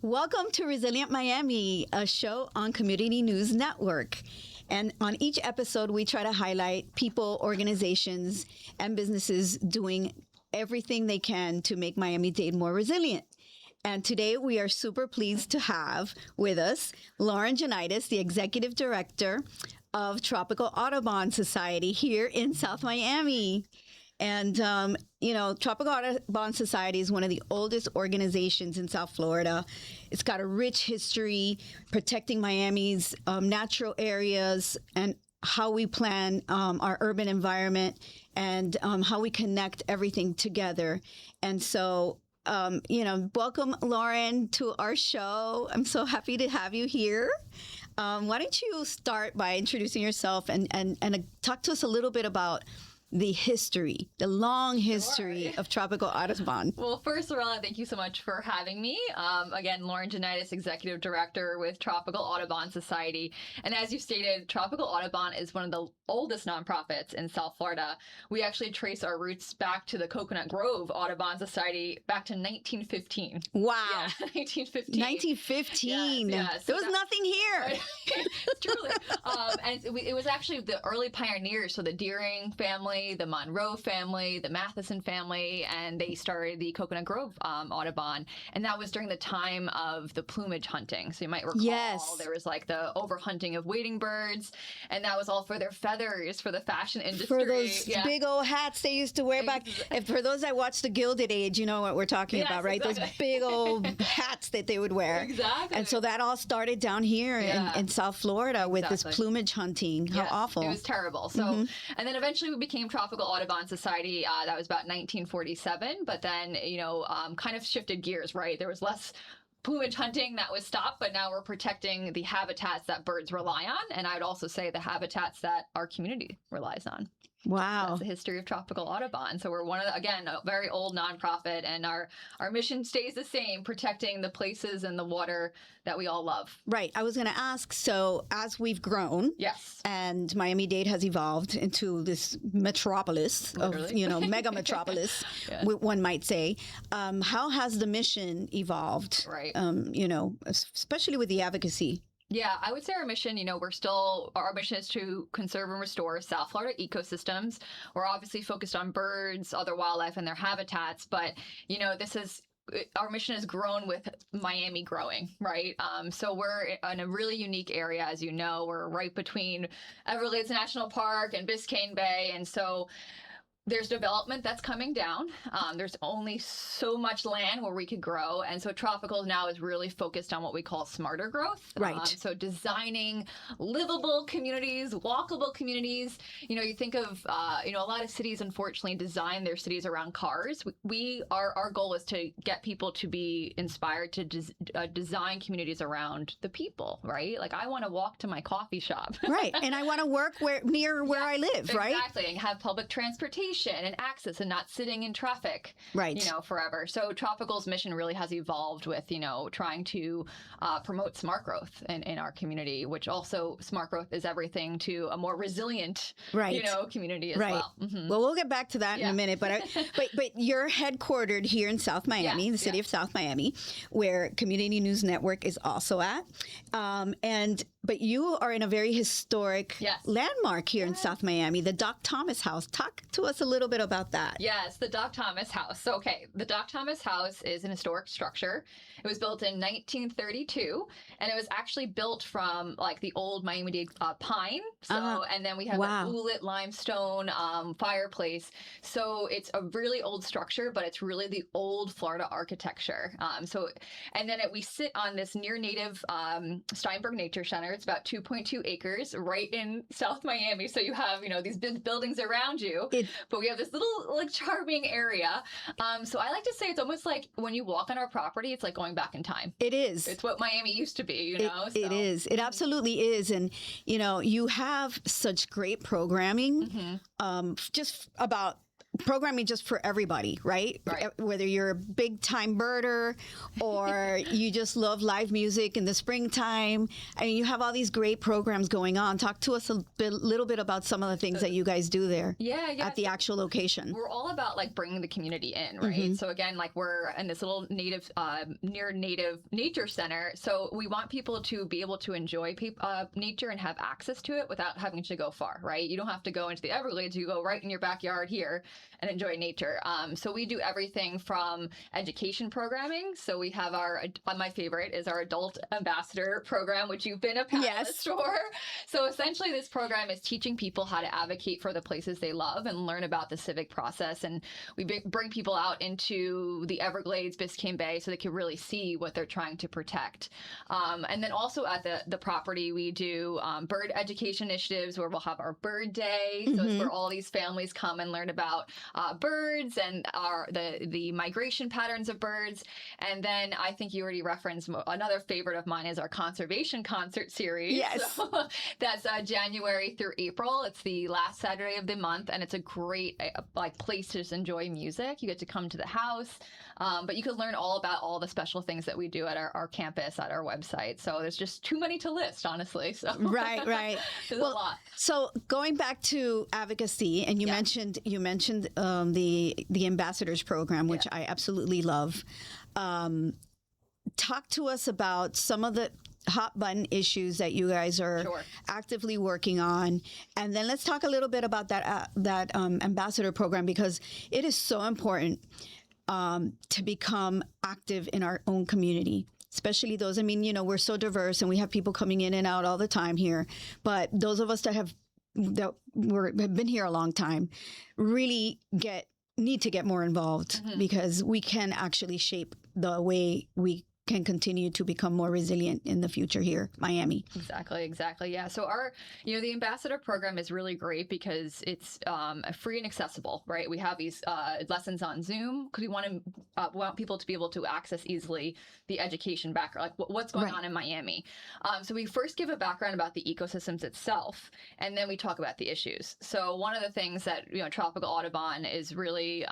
Welcome to Resilient Miami, a show on Community News Network. And on each episode, we try to highlight people, organizations, and businesses doing everything they can to make Miami-Dade more resilient. And today we are super pleased to have with us Lauren Jonaitis, the Executive Director of Tropical Audubon Society here in South Miami. And, Tropical Audubon Society is one of the oldest organizations in South Florida. It's got a rich history protecting Miami's natural areas and how we plan our urban environment and how we connect everything together. And so, welcome, Lauren, to our show. I'm so happy to have you here. Why don't you start by introducing yourself and talk to us a little bit about the long history of Tropical Audubon. Well, first, Irela, thank you so much for having me. Again, Lauren Jonaitis, Executive Director with Tropical Audubon Society. And as you stated, Tropical Audubon is one of the oldest nonprofits in South Florida. We actually trace our roots back to the Coconut Grove Audubon Society back to 1915. Wow. Yeah, 1915. 1915. Yes. There was nothing here. Truly. And it was actually the early pioneers, so the Deering family, the Monroe family, the Matheson family, and they started the Coconut Grove Audubon. And that was during the time of the plumage hunting. So you might recall there was like the overhunting of wading birds, and that was all for their feathers, for the fashion industry. For those big old hats they used to wear back. For those that watch The Gilded Age, you know what we're talking about, right? Exactly. Those big old hats that they would wear. Exactly. And so that all started down here in South Florida with this plumage hunting. How awful. It was terrible. So, and then eventually we became Tropical Audubon Society. That was about 1947, but then, kind of shifted gears, right? There was less plumage hunting that was stopped, but now we're protecting the habitats that birds rely on. And I would also say the habitats that our community relies on. Wow. That's the history of Tropical Audubon. So we're again, a very old nonprofit, and our mission stays the same, protecting the places and the water that we all love. Right. I was going to ask, so as we've grown, yes, and Miami-Dade has evolved into this metropolis Literally. of, mega metropolis, one might say, how has the mission evolved? Right. Especially with the advocacy. Yeah, I would say our mission, our mission is to conserve and restore South Florida ecosystems. We're obviously focused on birds, other wildlife, and their habitats. But, our mission has grown with Miami growing, right? So we're in a really unique area, as you know. We're right between Everglades National Park and Biscayne Bay. And so there's development that's coming down. There's only so much land where we could grow. And so Tropical now is really focused on what we call smarter growth. Right. So designing livable communities, walkable communities. You think of, a lot of cities, unfortunately, design their cities around cars. Our goal is to get people to be inspired to design communities around the people, right? Like, I want to walk to my coffee shop. Right. And I want to work near where I live, right? Exactly. And have public transportation and access and not sitting in traffic, right? Forever. So Tropical's mission really has evolved with, trying to promote smart growth in our community, which also smart growth is everything to a more resilient, community as well. Mm-hmm. Well, we'll get back to that in a minute, but you're headquartered here in South Miami, the city of South Miami, where Community News Network is also at. But you are in a very historic landmark here in South Miami, the Doc Thomas House. Talk to us a little bit about that. Yes, the Doc Thomas House. So, the Doc Thomas House is an historic structure. It was built in 1932, and it was actually built from the old Miami-Dade pine. So, and then we have an Ulit limestone fireplace. So it's a really old structure, but it's really the old Florida architecture. And then we sit on this near native Steinberg Nature Center. It's about 2.2 acres right in South Miami. So you have, these big buildings around you, but we have this little charming area. So I like to say it's almost like when you walk on our property, it's like going back in time. It is. It's what Miami used to be, It is. It absolutely is. And, you have such great programming just about programming just for everybody, right? Right. Whether you're a big time birder or you just love live music in the springtime. I mean, you have all these great programs going on. Talk to us little bit about some of the things that you guys do there at the actual location. We're all about like bringing the community in, right? So again, like we're in this little near native nature center. So we want people to be able to enjoy nature and have access to it without having to go far, right? You don't have to go into the Everglades. You go right in your backyard here and enjoy nature. So we do everything from education programming. So we have my favorite is our adult ambassador program, which you've been a panelist for. So essentially this program is teaching people how to advocate for the places they love and learn about the civic process. And we bring people out into the Everglades, Biscayne Bay, so they can really see what they're trying to protect. And then also at the property, we do bird education initiatives where we'll have our bird day. So it's where all these families come and learn about birds and the migration patterns of birds. And then I think you already referenced another favorite of mine is our conservation concert series. Yes. So that's January through April. It's the last Saturday of the month, and it's a great place to just enjoy music. You get to come to the house, but you can learn all about all the special things that we do at our campus, at our website. So there's just too many to list, honestly. So Right. There's a lot. So going back to advocacy, and you mentioned the ambassadors program, which I absolutely love. Talk to us about some of the hot button issues that you guys are actively working on, and then let's talk a little bit about that ambassador program, because it is so important to become active in our own community. Especially those, I mean, we're so diverse and we have people coming in and out all the time here. But those of us that have been here a long time really need to get more involved, because we can actually shape the way we can continue to become more resilient in the future here, Miami. Exactly. Yeah. So the ambassador program is really great because it's free and accessible, right? We have these lessons on Zoom because we want people to be able to access easily the education background, like what's going on in Miami. So we first give a background about the ecosystems itself, and then we talk about the issues. So one of the things that, Tropical Audubon is really,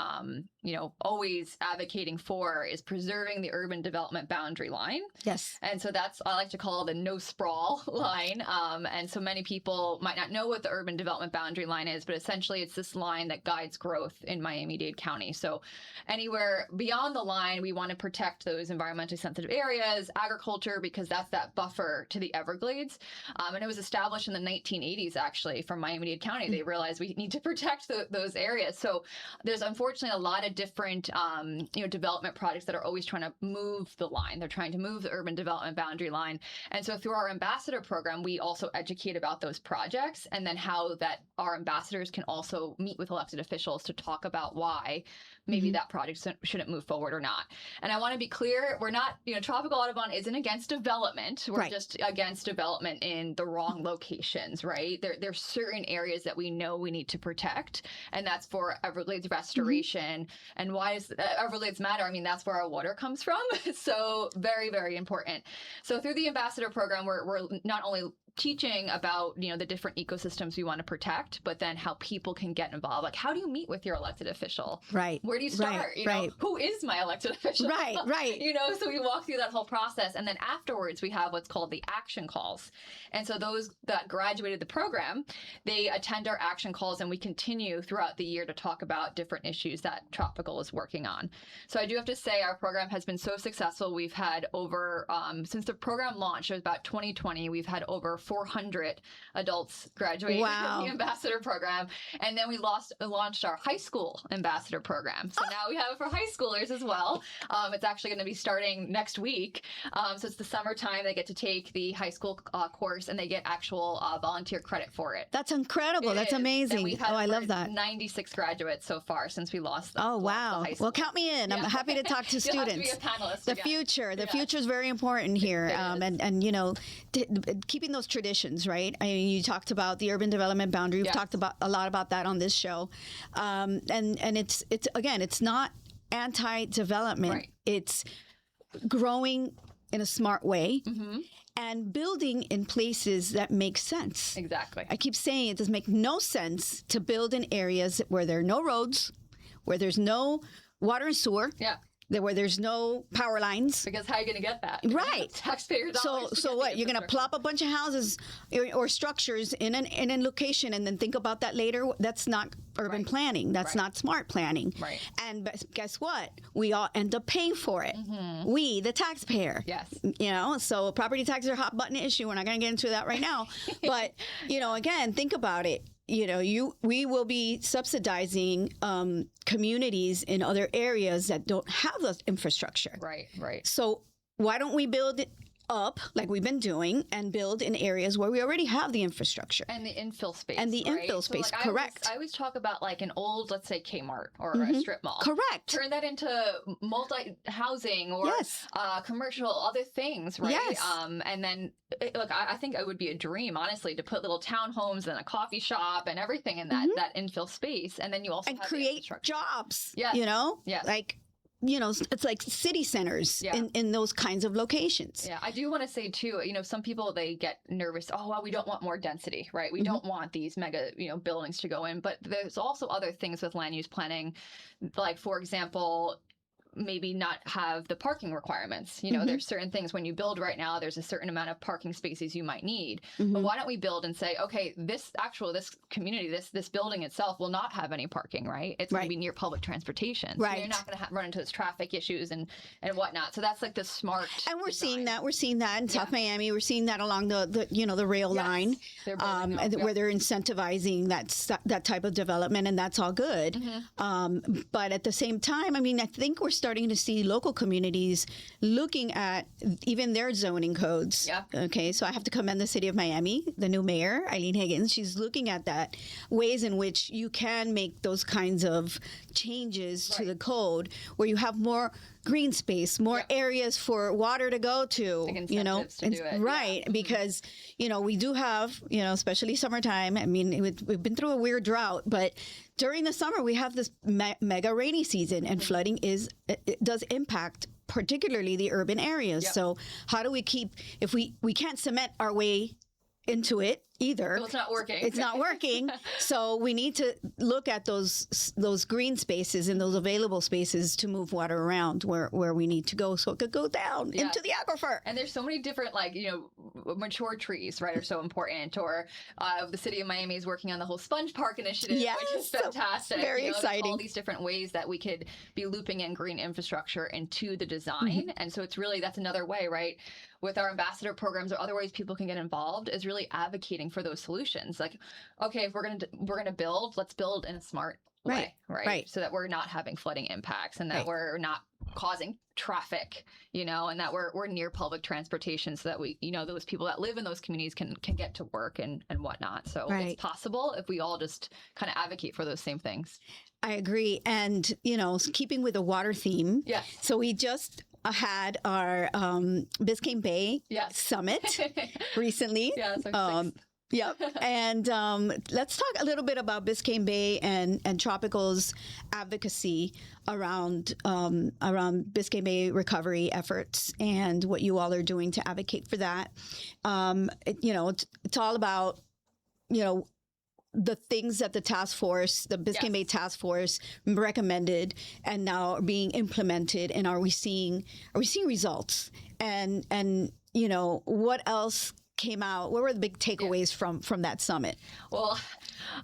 always advocating for is preserving the urban development boundary line. Yes. And so I like to call the no sprawl line. And so many people might not know what the urban development boundary line is, but essentially it's this line that guides growth in Miami-Dade County. So anywhere beyond the line, we want to protect those environmentally sensitive areas, agriculture, because that's that buffer to the Everglades. And it was established in the 1980s, actually, from Miami-Dade County. They realized we need to protect those areas. So there's unfortunately a lot of different, development projects that are always trying to move the line. They're trying to move the urban development boundary line. And so through our ambassador program, we also educate about those projects, and then how that our ambassadors can also meet with elected officials to talk about why maybe that project shouldn't move forward or not. And I want to be clear, we're not, Tropical Audubon isn't against development. We're just against development in the wrong locations, right? There's certain areas that we know we need to protect, and that's for Everglades restoration. And why does Everglades matter? I mean, that's where our water comes from. So very, very important. So through the ambassador program, we're not only teaching about, the different ecosystems we want to protect, but then how people can get involved. Like, how do you meet with your elected official? Right. Where do you start? Who is my elected official? Right. So we walk through that whole process. And then afterwards, we have what's called the action calls. And so those that graduated the program, they attend our action calls, and we continue throughout the year to talk about different issues that Tropical is working on. So I do have to say our program has been so successful. We've had over, since the program launched, it was about 2020, we've had over 400 adults graduate from the ambassador program. And then we launched our high school ambassador program. So now we have it for high schoolers as well. It's actually going to be starting next week. So it's the summertime. They get to take the high school course, and they get actual volunteer credit for it. That's incredible. That's amazing. I love that. 96 graduates so far since we lost them. Oh, wow. Well, count me in. I'm happy to talk to students. You'll have to be a panelist The future is very important here. And keeping those traditions, right? I mean, you talked about the urban development boundary. We've talked about a lot about that on this show. And it's again, it's not anti-development. Right. It's growing in a smart way. And building in places that make sense. Exactly. I keep saying it does make no sense to build in areas where there are no roads, where there's no water and sewer. Yeah. Where there's no power lines. Because how are you going to get that? Right. Taxpayer dollars. So what? You're going to plop a bunch of houses or structures in a location and then think about that later? That's not urban planning. That's not smart planning. Right. And guess what? We all end up paying for it. We, the taxpayer. Yes. So property taxes are a hot button issue. We're not going to get into that right now. But, again, think about it. We will be subsidizing communities in other areas that don't have the infrastructure. Right. So why don't we build it up like we've been doing and build in areas where we already have the infrastructure and the infill space space, correct. I always talk about like an old, let's say, Kmart or a strip mall, correct, turn that into multi-housing or commercial other things, right? And then look, I think it would be a dream, honestly, to put little townhomes and a coffee shop and everything in that infill space, and then you also have create jobs. Like it's like city centers in those kinds of locations. Yeah, I do want to say too, some people, they get nervous. Oh, well, we don't want more density, right? We don't want these mega, buildings to go in. But there's also other things with land use planning, like, for example, maybe not have the parking requirements. There's certain things when you build right now, there's a certain amount of parking spaces you might need. But why don't we build and say, okay, this community, this building itself will not have any parking, right? It's going to be near public transportation. So you're not going to run into those traffic issues and whatnot. So that's like the smart And we're design. seeing that. We're seeing that in South Miami. We're seeing that along the rail line, where they're incentivizing that type of development, and that's all good. But at the same time, I think we're starting to see local communities looking at even their zoning codes. Okay, so I have to commend the city of Miami, the new mayor, Eileen Higgins. She's looking at that, ways in which you can make those kinds of changes to the code where you have more green space, more areas for water to go to, like incentives to do it. Right, because we do have, especially summertime. We've been through a weird drought, but during the summer we have this mega rainy season, and flooding it does impact particularly the urban areas. So how do we keep, if we can't cement our way into it either. Well, it's not working. It's not working. So we need to look at those green spaces and those available spaces to move water around where we need to go, so it could go down into the aquifer. And there's so many different, mature trees, right, are so important. Or the city of Miami is working on the whole Sponge Park initiative, which is fantastic. Very exciting. All these different ways that we could be looping in green infrastructure into the design. And so it's really, that's another way, right, with our ambassador programs or other ways people can get involved, is really advocating for those solutions. Like, okay, if we're gonna build, let's build in a smart way, right? So that we're not having flooding impacts, and that we're not causing traffic, and that we're near public transportation, so that we, those people that live in those communities can get to work and whatnot. So it's possible if we all just kind of advocate for those same things. I agree. And, keeping with the water theme. Yes. So we just had our Biscayne Bay summit recently. Yep. And let's talk a little bit about Biscayne Bay and Tropical's advocacy around Biscayne Bay recovery efforts and what you all are doing to advocate for that. It's all about, the things that the Biscayne Bay task force recommended and now are being implemented, and are we seeing results? And what else came out? What were the big takeaways from that summit? Well,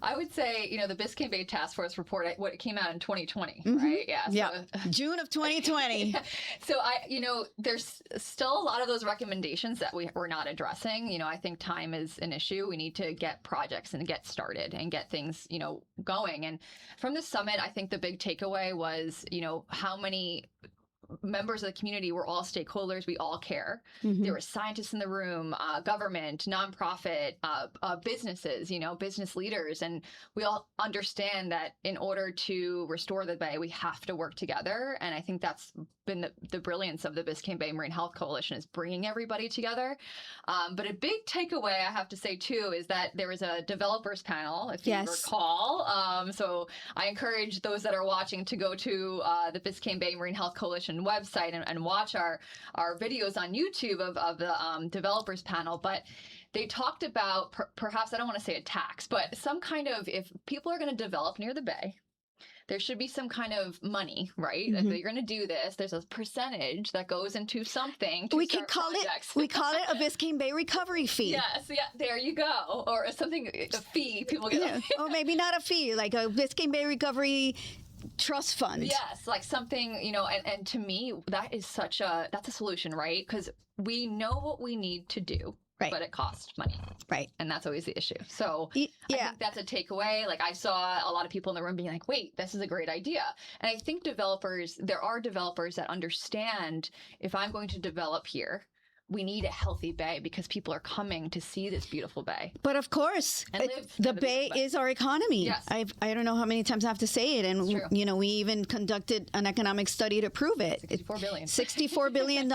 I would say, the Biscayne Bay Task Force report, what it came out in 2020, right? Yeah. June of 2020. So there's still a lot of those recommendations that we're not addressing. I think time is an issue. We need to get projects and get started and get things, going. And from the summit, I think the big takeaway was, how many members of the community were all stakeholders. We all care. There were scientists in the room, government, nonprofit, businesses, business leaders. And we all understand that in order to restore the bay, we have to work together. And I think that's been the brilliance of the Biscayne Bay Marine Health Coalition, is bringing everybody together. But a big takeaway, I have to say, too, is that there was a developers panel, if you recall. So I encourage those that are watching to go to the Biscayne Bay Marine Health Coalition website and watch our videos on YouTube of the developers panel. But they talked about perhaps, I don't want to say a tax, but some kind of, if people are going to develop near the bay, there should be some kind of money, right? If you're going to do this, there's a percentage that goes into something. We can call we call it a Biscayne Bay recovery fee. Yes, yeah, there you go. Or something, a fee. People get or maybe not a fee, like a Biscayne Bay recovery trust fund. Yes, like something, you know, and to me, that's a solution, right? Because we know what we need to do. Right. But it costs money. Right. And that's always the issue. So yeah. I think that's a takeaway. Like I saw a lot of people in the room being like, wait, this is a great idea. And I think there are developers that understand, if I'm going to develop here, we need a healthy bay because people are coming to see this beautiful bay. But of course, the bay is our economy. Yes. I don't know how many times I have to say it. And, you know, we even conducted an economic study to prove it. $64 billion. $64 billion.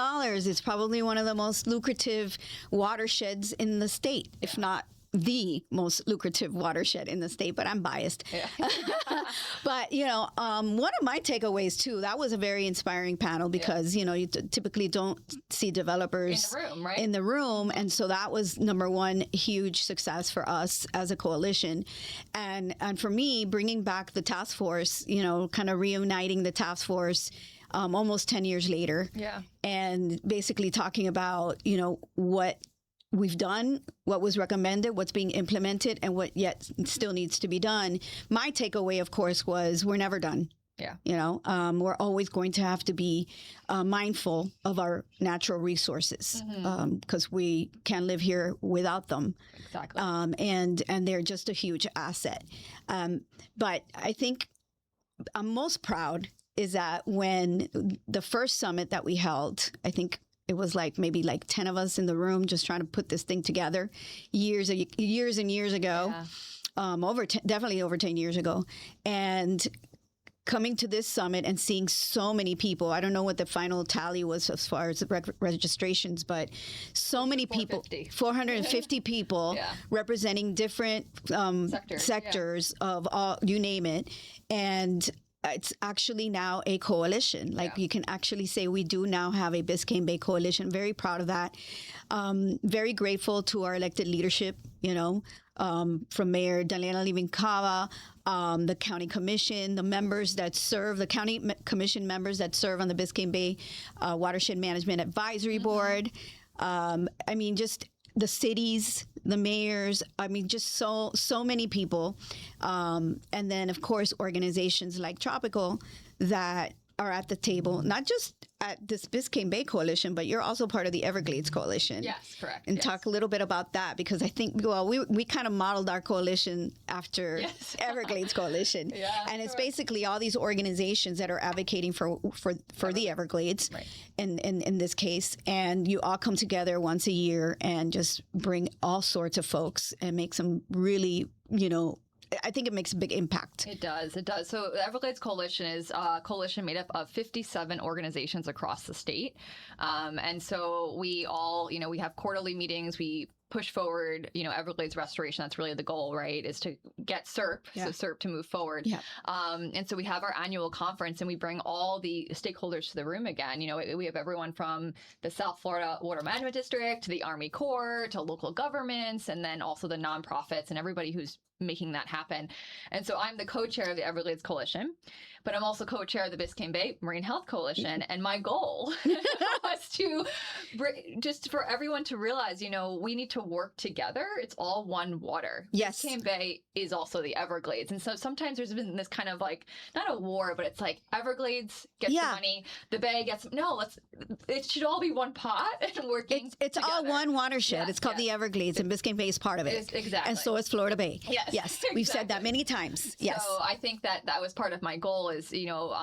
It's probably one of the most lucrative watersheds in the state, if not the most lucrative watershed in the state, but I'm biased. Yeah. But, you know, one of my takeaways, too, that was a very inspiring panel because, you know, you typically don't see developers in the room, right? In the room. And so that was number one huge success for us as a coalition. And for me, bringing back the task force, you know, kind of reuniting the task force almost 10 years later. Yeah. And basically talking about, you know, what we've done, what was recommended, what's being implemented, and what yet still needs to be done. My takeaway, of course, was we're never done. Yeah. You know, we're always going to have to be mindful of our natural resources because we can't live here without them. Exactly. And they're just a huge asset. But I think I'm most proud is that when the first summit that we held, I think it was maybe 10 of us in the room just trying to put this thing together years and years ago, definitely over 10 years ago. And coming to this summit and seeing so many people, I don't know what the final tally was as far as registrations, but so many people, 450 people representing different sectors of all, you name it. And it's actually now a coalition. You can actually say we do now have a Biscayne Bay coalition. Very proud of that. Very grateful to our elected leadership, you know, from Mayor Daniela Livincava, the county commission, the members that serve, the county commission members that serve on the Biscayne Bay Watershed Management Advisory Board. I mean, just the cities, the mayors, I mean, just so many people. And then, of course, organizations like Tropical that are at the table, not just at this Biscayne Bay Coalition, but you're also part of the Everglades Coalition. Yes, correct. And talk a little bit about that, because I think, we kind of modeled our coalition after Everglades Coalition. And it's basically all these organizations that are advocating for the Everglades, in this case. And you all come together once a year and just bring all sorts of folks and make some really, you know, I think it makes a big impact. It does. It does. So the Everglades Coalition is a coalition made up of 57 organizations across the state. And so we all, you know, we have quarterly meetings. We push forward, you know, Everglades restoration. That's really the goal, right? Is to get SERP, so SERP to move forward. And so we have our annual conference and we bring all the stakeholders to the room again. You know, we have everyone from the South Florida Water Management District to the Army Corps to local governments, and then also the nonprofits and everybody who's making that happen. And so I'm the co-chair of the Everglades Coalition, but I'm also co-chair of the Biscayne Bay Marine Health Coalition. And my goal was to just for everyone to realize, you know, we need to work together. It's all one water. Yes. Biscayne Bay is also the Everglades. And so sometimes there's been this kind of not a war, but it's like Everglades gets the money, the Bay gets, it should all be one pot and working It's together. all one watershed. It's called the Everglades, and Biscayne Bay is part of it. Exactly. And so is Florida Bay. Yes. Yes. We've said that many times. Yes. So I think that was part of my goal is, you know,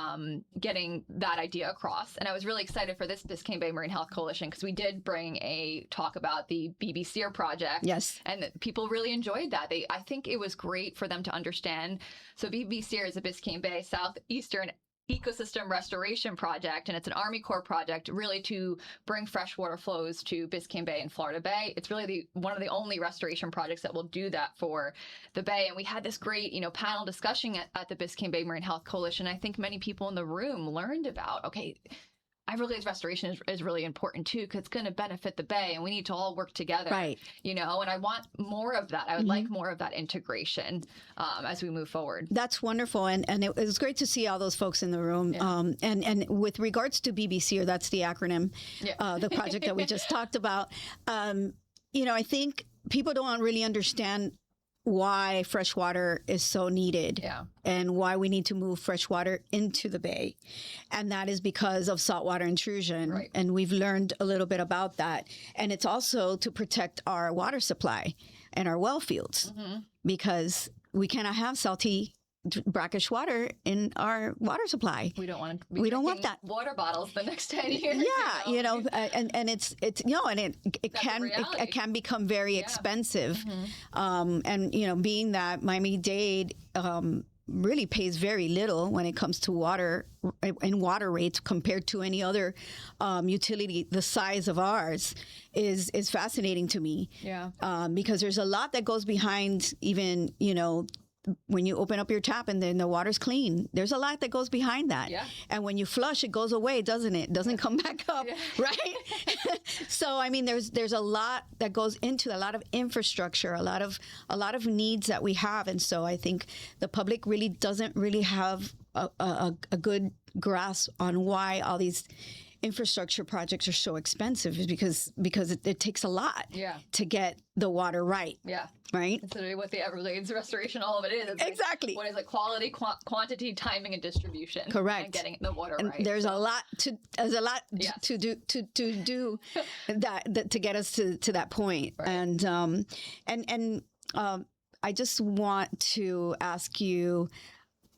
getting that idea across. And I was really excited for this Biscayne Bay Marine Health Coalition because we did bring a talk about the BBCR project. Yes. And people really enjoyed that. I think it was great for them to understand. So BBCR is a Biscayne Bay Southeastern Ecosystem Restoration Project, and it's an Army Corps project really to bring freshwater flows to Biscayne Bay and Florida Bay. It's really one of the only restoration projects that will do that for the Bay. And we had this great, you know, panel discussion at the Biscayne Bay Marine Health Coalition. I think many people in the room learned about, okay, Everglades restoration is really important too, because it's going to benefit the Bay, and we need to all work together. Right. And I want more of that. I would like more of that integration as we move forward. That's wonderful, and it was great to see all those folks in the room. Yeah. And with regards to BBC, or that's the acronym, the project that we just talked about. I think people don't really understand why fresh water is so needed, and why we need to move fresh water into the Bay. And that is because of saltwater intrusion. Right. And we've learned a little bit about that. And it's also to protect our water supply and our well fields, because we cannot have salty, brackish water in our water supply. We don't want to. We don't want that. Water bottles the next 10 years. Yeah, and it's and it can become very expensive. And being that Miami-Dade really pays very little when it comes to water and water rates compared to any other utility the size of ours is fascinating to me. Yeah. Because there's a lot that goes behind even when you open up your tap and then the water's clean, there's a lot that goes behind that. Yeah. And when you flush, it goes away, doesn't it? It doesn't come back up, right? So, I mean, there's a lot that goes into a lot of infrastructure, a lot of needs that we have. And so I think the public really doesn't really have a good grasp on why all these infrastructure projects are so expensive, is because it takes a lot to get the water right. Yeah. Right? That's literally what the Everglades restoration, all of it is. It's exactly. What is it? Quality, quantity, timing, and distribution. Correct. And getting the water right. There's a lot to do that to get us to that point. Right. And I just want to ask you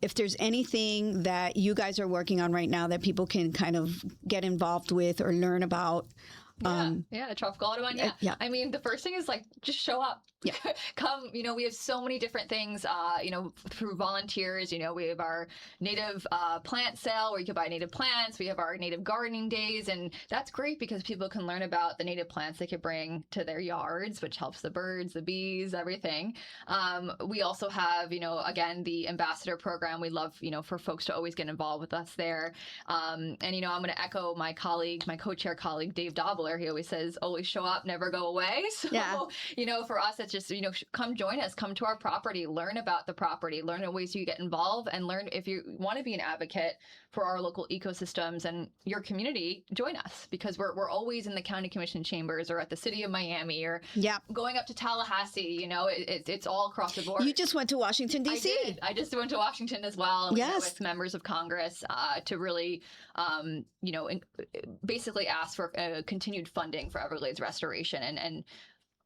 if there's anything that you guys are working on right now that people can kind of get involved with or learn about. Tropical Audubon. Yeah. I mean, the first thing is just show up. Yeah. Come, we have so many different things, through volunteers. We have our native plant sale where you can buy native plants. We have our native gardening days. And that's great because people can learn about the native plants they could bring to their yards, which helps the birds, the bees, everything. We also have, again, the ambassador program. We love, for folks to always get involved with us there. And, I'm going to echo my co-chair colleague, Dave Dobler. He always says, always show up, never go away. So, for us, it's just, come join us, come to our property, learn about the property, learn the ways you get involved, and learn if you want to be an advocate for our local ecosystems and your community, join us, because we're always in the county commission chambers or at the city of Miami or going up to Tallahassee. It's all across the board. You just went to Washington, D.C. I just went to Washington as well. And we met with members of Congress to really, basically ask for continued funding for Everglades restoration and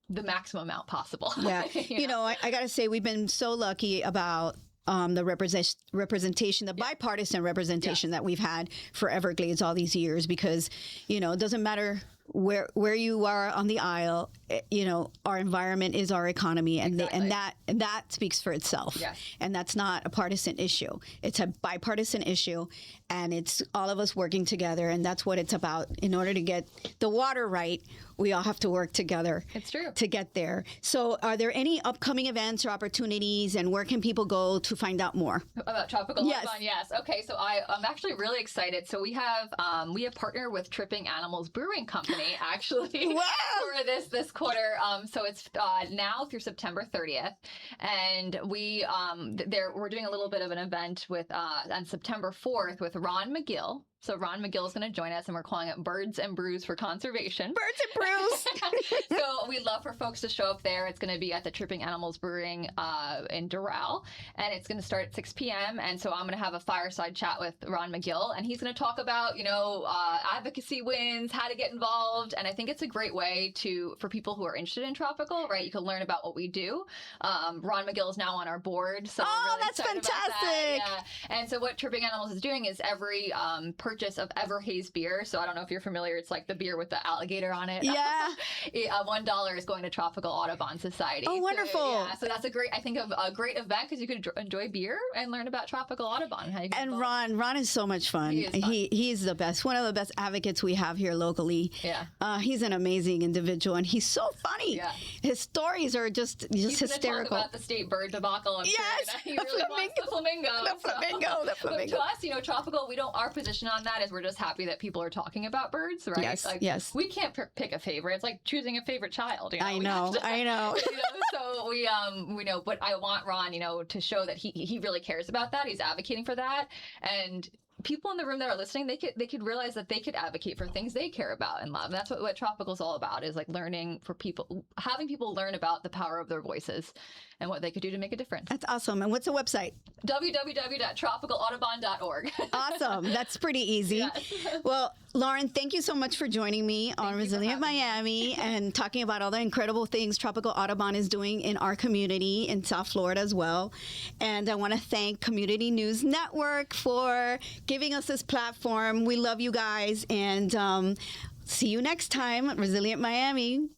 the maximum amount possible. Yeah. I got to say, we've been so lucky about the representation, the bipartisan representation that we've had for Everglades all these years, because, it doesn't matter where you are on the aisle, our environment is our economy, and that speaks for itself. Yes. And that's not a partisan issue. It's a bipartisan issue, and it's all of us working together, and that's what it's about. In order to get the water right, we all have to work together. It's true. To get there. So are there any upcoming events or opportunities, and where can people go to find out more? About Tropical Audubon? Yes. Okay, so I'm actually really excited. So we have partnered with Tripping Animals Brewing Company, actually, for this quarter. So it's now through September 30th. And we're doing a little bit of an event with on September 4th with Ron McGill. So Ron McGill is going to join us, and we're calling it Birds and Brews for Conservation. Birds and Brews! So we'd love for folks to show up there. It's going to be at the Tripping Animals Brewing in Doral, and it's going to start at 6 p.m. And so I'm going to have a fireside chat with Ron McGill, and he's going to talk about, advocacy wins, how to get involved. And I think it's a great way for people who are interested in tropical, right? You can learn about what we do. Ron McGill is now on our board. So really that's fantastic. That. Yeah. And so what Tripping Animals is doing is every purchase of Everhaze beer. So I don't know if you're familiar. It's like the beer with the alligator on it. Yeah. $1 is going to Tropical Audubon Society. Oh, wonderful. So that's a great event because you could enjoy beer and learn about Tropical Audubon. And Ron is so much fun. He's the best. One of the best advocates we have here locally. Yeah. He's an amazing individual, and he's so funny. Yeah. His stories are just he's hysterical. Talk about the state bird debacle. Yes. He really wants the flamingo. The flamingo. But to us, Tropical, our position on on that is we're just happy that people are talking about birds, right? Yes, like, yes. We can't pick a favorite. It's like choosing a favorite child. You know? I know. So we know, but I want Ron, to show that he really cares about that. He's advocating for that, and people in the room that are listening, they could realize that they could advocate for things they care about and love. And that's what Tropical is all about, is like learning for people, having people learn about the power of their voices and what they could do to make a difference. That's awesome. And what's the website? www.tropicalaudubon.org. Awesome. That's pretty easy. Yes. Well, Lauren, thank you so much for joining me on Resilient Miami and talking about all the incredible things Tropical Audubon is doing in our community in South Florida as well. And I want to thank Community News Network for giving us this platform. We love you guys, and see you next time, Resilient Miami.